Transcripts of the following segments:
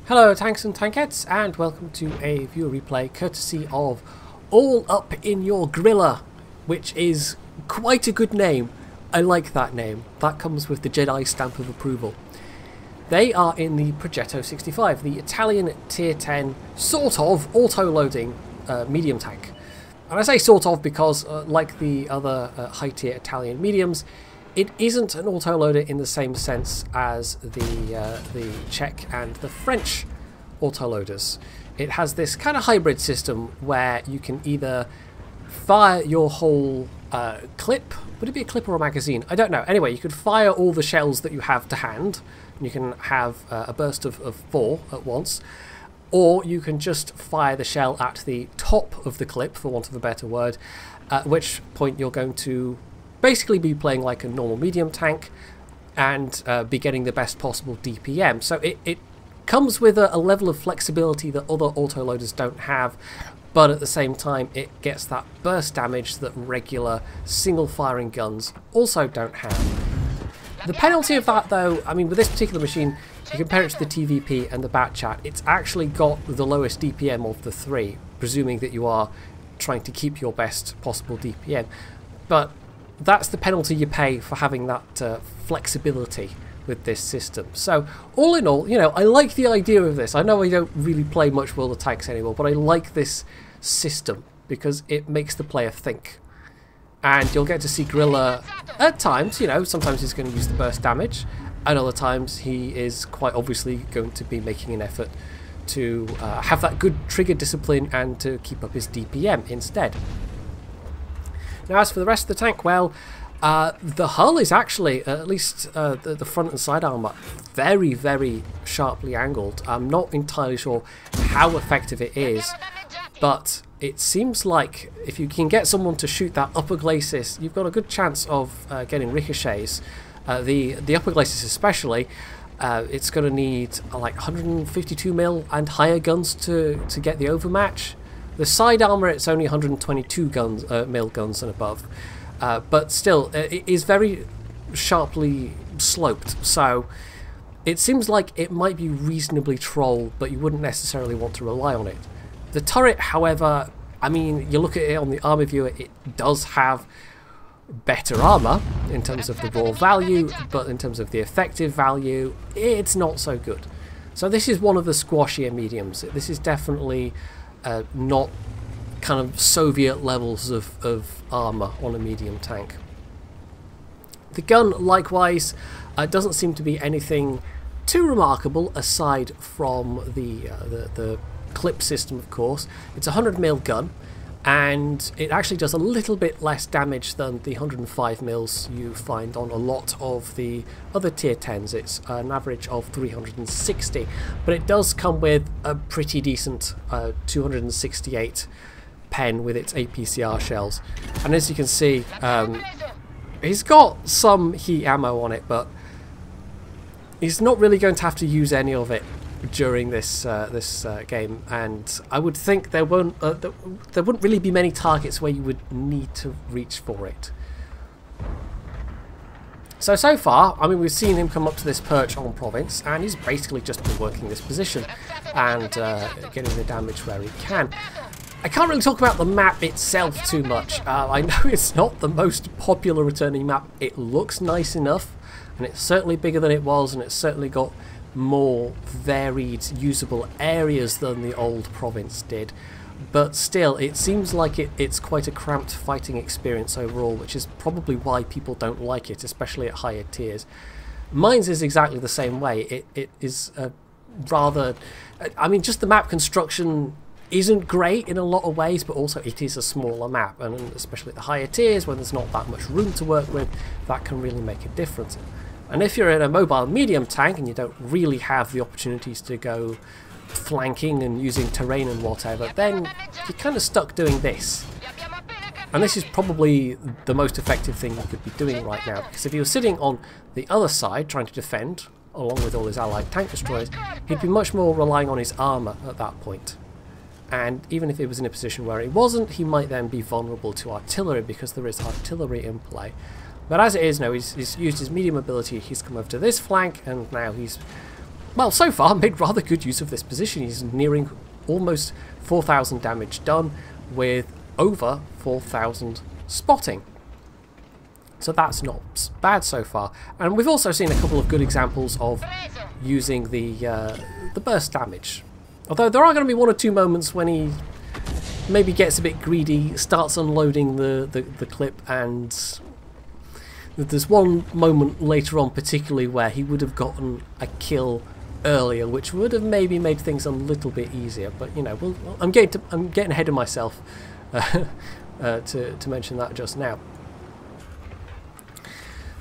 Hello tanks and tankettes, and welcome to a viewer replay courtesy of All Up In Your Grilla, which is quite a good name. I like that name. That comes with the Jedi stamp of approval. They are in the Progetto 65, the Italian tier 10 sort of auto-loading medium tank. And I say sort of because like the other high tier Italian mediums, it isn't an autoloader in the same sense as the Czech and the French autoloaders. It has this kind of hybrid system where you can either fire your whole clip. Would it be a clip or a magazine? I don't know. Anyway, you could fire all the shells that you have to hand. And you can have a burst of 4 at once. Or you can just fire the shell at the top of the clip, for want of a better word, at which point you're going to basically be playing like a normal medium tank and be getting the best possible DPM. So it comes with a level of flexibility that other autoloaders don't have, but at the same time it gets that burst damage that regular single firing guns also don't have. The penalty of that though, I mean with this particular machine, you compare it to the TVP and the Batchat, it's actually got the lowest DPM of the three, presuming that you are trying to keep your best possible DPM. But that's the penalty you pay for having that flexibility with this system. So all in all, you know, I like the idea of this. I know I don't really play much World of Tanks anymore, but I like this system because it makes the player think. And you'll get to see Grilla at times, you know, sometimes he's going to use the burst damage, and other times he is quite obviously going to be making an effort to have that good trigger discipline and to keep up his DPM instead. Now as for the rest of the tank, well, the hull is actually, at least the front and side armour, very, very sharply angled. I'm not entirely sure how effective it is, but it seems like if you can get someone to shoot that upper glacis, you've got a good chance of getting ricochets. The upper glacis especially, it's going to need like 152 mil and higher guns to get the overmatch. The side armour, it's only 122 mil guns and above, but still, it is very sharply sloped, so it seems like it might be reasonably troll, but you wouldn't necessarily want to rely on it. The turret, however, I mean, you look at it on the armour viewer, it does have better armour in terms of the raw value, but in terms of the effective value, it's not so good. So this is one of the squashier mediums. This is definitely not kind of Soviet levels of armour on a medium tank. The gun, likewise, doesn't seem to be anything too remarkable aside from the clip system, of course. It's a 100 mil gun, and it actually does a little bit less damage than the 105 mils you find on a lot of the other tier 10s. It's an average of 360, but it does come with a pretty decent 268 pen with its APCR shells. And as you can see, he's got some heat ammo on it, but he's not really going to have to use any of it during this game, and I would think there wouldn't really be many targets where you would need to reach for it. So far, I mean, we've seen him come up to this perch on Province, and he's basically just been working this position and getting the damage where he can. I can't really talk about the map itself too much. I know it's not the most popular returning map. It looks nice enough, and it's certainly bigger than it was, and it's certainly got more varied usable areas than the old Province did, but still it seems like it's quite a cramped fighting experience overall, which is probably why people don't like it, especially at higher tiers. Mine's is exactly the same way. It is rather, I mean, just the map construction isn't great in a lot of ways, but also it is a smaller map, and especially at the higher tiers when there's not that much room to work with, that can really make a difference. And if you're in a mobile medium tank and you don't really have the opportunities to go flanking and using terrain and whatever, then you're kind of stuck doing this. And this is probably the most effective thing you could be doing right now, because if he was sitting on the other side trying to defend, along with all his allied tank destroyers, he'd be much more relying on his armour at that point. And even if he was in a position where he wasn't, he might then be vulnerable to artillery, because there is artillery in play. But as it is now, he's used his medium ability, he's come over to this flank, and now he's well, so far made rather good use of this position. He's nearing almost 4,000 damage done with over 4,000 spotting. So that's not bad so far. And we've also seen a couple of good examples of using the burst damage. Although there are going to be one or two moments when he maybe gets a bit greedy, starts unloading the clip, and there's one moment later on particularly where he would have gotten a kill earlier, which would have maybe made things a little bit easier. But you know, I'm getting ahead of myself to mention that just now.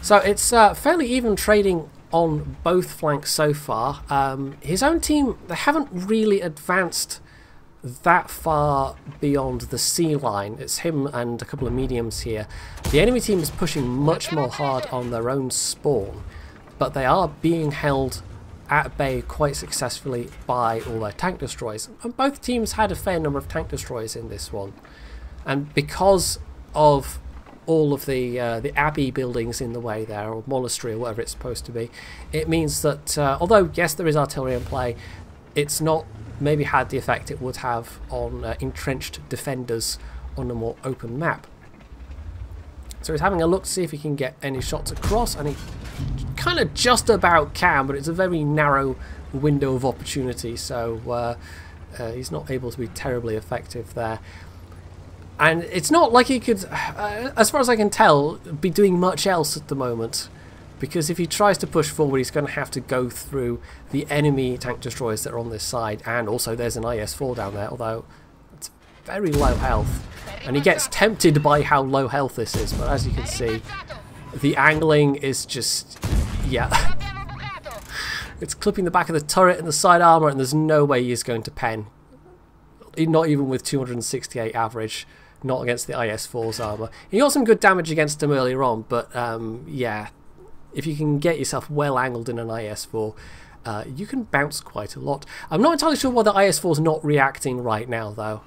So it's fairly even trading on both flanks so far. His own team, they haven't really advanced that far beyond the sea line. It's him and a couple of mediums here. The enemy team is pushing much more hard on their own spawn, but they are being held at bay quite successfully by all their tank destroyers. And both teams had a fair number of tank destroyers in this one. And because of all of the abbey buildings in the way there, or monastery, or whatever it's supposed to be, it means that although yes, there is artillery in play, it's not maybe had the effect it would have on entrenched defenders on a more open map. So he's having a look to see if he can get any shots across, and he kind of just about can, but it's a very narrow window of opportunity, so he's not able to be terribly effective there. And it's not like he could, as far as I can tell, be doing much else at the moment, because if he tries to push forward, he's going to have to go through the enemy tank destroyers that are on this side, and also there's an IS-4 down there, although it's very low health. And he gets tempted by how low health this is, but as you can see, the angling is just, yeah. It's clipping the back of the turret and the side armour, and there's no way he's going to pen. Not even with 268 average, not against the IS-4's armour. He got some good damage against him earlier on, but yeah, if you can get yourself well angled in an IS-4, you can bounce quite a lot. I'm not entirely sure why the IS-4's not reacting right now, though.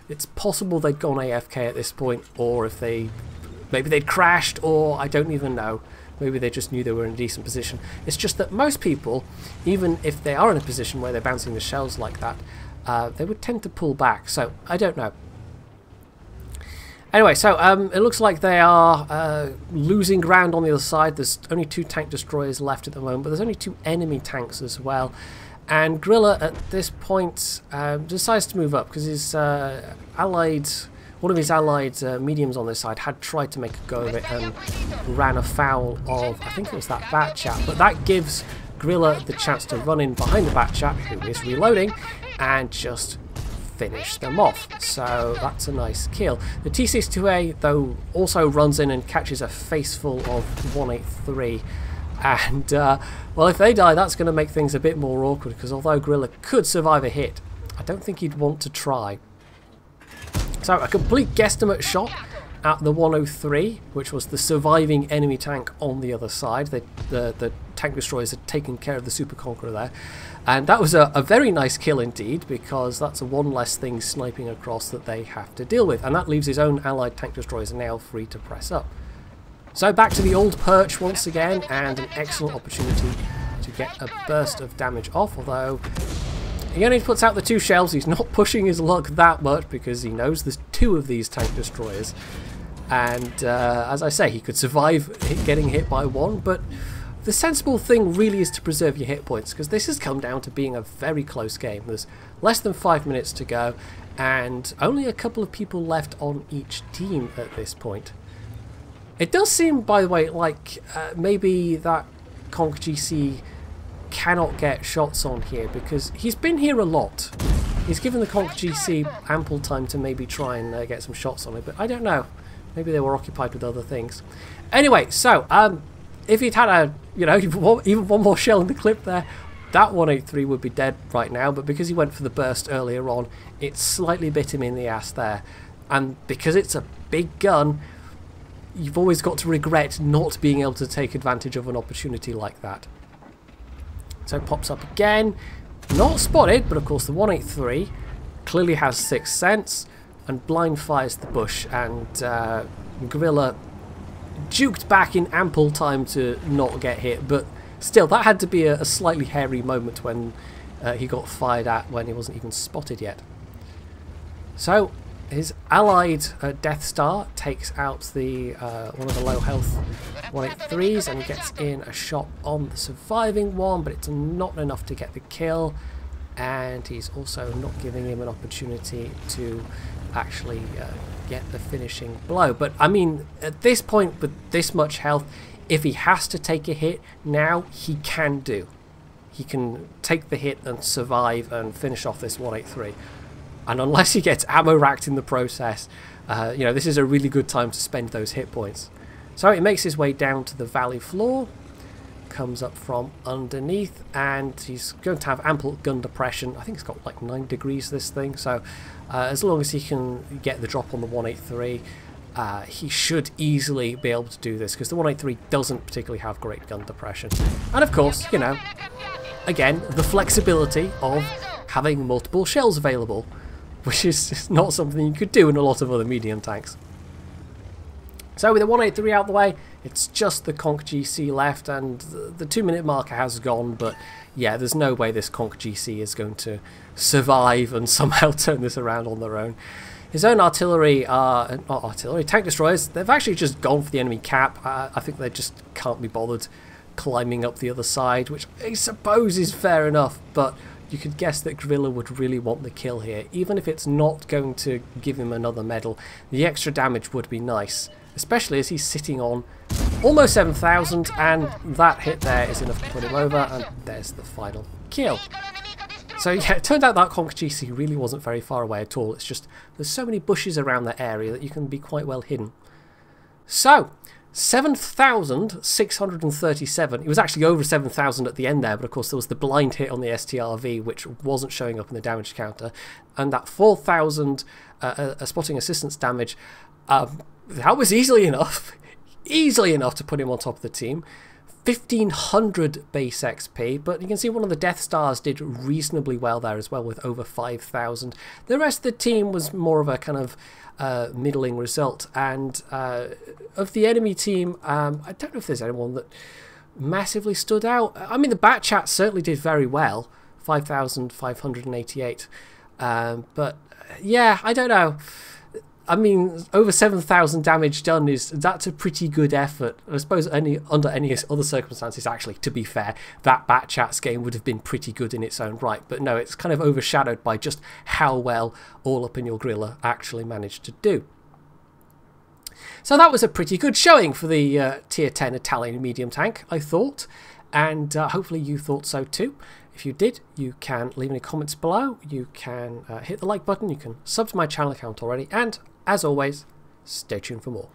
It's possible they'd gone AFK at this point, or if maybe they'd crashed, or I don't even know. Maybe they just knew they were in a decent position. It's just that most people, even if they are in a position where they're bouncing the shells like that, they would tend to pull back, so I don't know. Anyway, so it looks like they are losing ground on the other side. There's only 2 tank destroyers left at the moment, but there's only 2 enemy tanks as well. And Gorilla at this point decides to move up because his one of his allied mediums on this side had tried to make a go of it and ran afoul of, I think it was that bat chap, but that gives Gorilla the chance to run in behind the bat chap, who is reloading, and just finish them off. So that's a nice kill. The T-62A though also runs in and catches a face full of 183, and well, if they die, that's going to make things a bit more awkward, because although Gorilla could survive a hit, I don't think he'd want to try. So a complete guesstimate shot at the 103, which was the surviving enemy tank on the other side. The tank destroyers had taken care of the Super Conqueror there, and that was a very nice kill indeed, because that's one less thing sniping across that they have to deal with, and that leaves his own allied tank destroyers now free to press up. So back to the old perch once again, and an excellent opportunity to get a burst of damage off, although he only puts out the 2 shells. He's not pushing his luck that much because he knows there's 2 of these tank destroyers, and as I say, he could survive getting hit by 1, but the sensible thing really is to preserve your hit points, because this has come down to being a very close game. There's less than 5 minutes to go, and only a couple of people left on each team at this point. It does seem, by the way, like maybe that Conk GC cannot get shots on here, because he's been here a lot. He's given the Conk GC ample time to maybe try and get some shots on it, but I don't know. Maybe they were occupied with other things. Anyway, so if he'd had a, you know, even one more shell in the clip there, that 183 would be dead right now, but because he went for the burst earlier on, it slightly bit him in the ass there. And because it's a big gun, you've always got to regret not being able to take advantage of an opportunity like that. So it pops up again, not spotted, but of course the 183 clearly has 6th sense and blind fires the bush, and Gorilla juked back in ample time to not get hit, but Still, that had to be a slightly hairy moment when he got fired at when he wasn't even spotted yet. So his allied Death Star takes out the one of the low health 183s, and he gets in a shot on the surviving one, but it's not enough to get the kill, and he's also not giving him an opportunity to actually get the finishing blow. But I mean, at this point, with this much health, if he has to take a hit now, he can do. He can take the hit and survive and finish off this 183. And unless he gets ammo racked in the process, you know, this is a really good time to spend those hit points. So he makes his way down to the valley floor, comes up from underneath, and he's going to have ample gun depression. I think it's got like 9 degrees, this thing, so as long as he can get the drop on the 183, he should easily be able to do this, because the 183 doesn't particularly have great gun depression. And of course, you know, again, the flexibility of having multiple shells available, which is not something you could do in a lot of other medium tanks. So with the 183 out the way, it's just the Conch GC left, and the 2-minute marker has gone, but yeah, there's no way this Conch GC is going to survive and somehow turn this around on their own. His own artillery, not artillery, tank destroyers, they've actually just gone for the enemy cap. I think they just can't be bothered climbing up the other side, which I suppose is fair enough, but you could guess that Guerrilla would really want the kill here. Even if it's not going to give him another medal, the extra damage would be nice, especially as he's sitting on almost 7,000, and that hit there is enough to put him over, and there's the final kill. So yeah, it turned out that Conch GC really wasn't very far away at all. It's just there's so many bushes around that area that you can be quite well hidden. So 7,637. It was actually over 7,000 at the end there, but of course there was the blind hit on the STRV, which wasn't showing up in the damage counter, and that 4,000 spotting assistance damage, that was easily enough to put him on top of the team. 1,500 base XP, but you can see one of the Death Stars did reasonably well there as well, with over 5,000. The rest of the team was more of a kind of middling result, and of the enemy team, I don't know if there's anyone that massively stood out. I mean, the Bat Chat certainly did very well, 5,588, but yeah, I don't know. I mean, over 7,000 damage done, that's a pretty good effort. I suppose under any other circumstances, actually, to be fair, that Bat Chats game would have been pretty good in its own right. But no, it's kind of overshadowed by just how well All Up in Your Grilla actually managed to do. So that was a pretty good showing for the Tier 10 Italian medium tank, I thought. And hopefully you thought so too. If you did, you can leave any comments below. You can hit the like button. You can sub to my channel account already. And as always, stay tuned for more.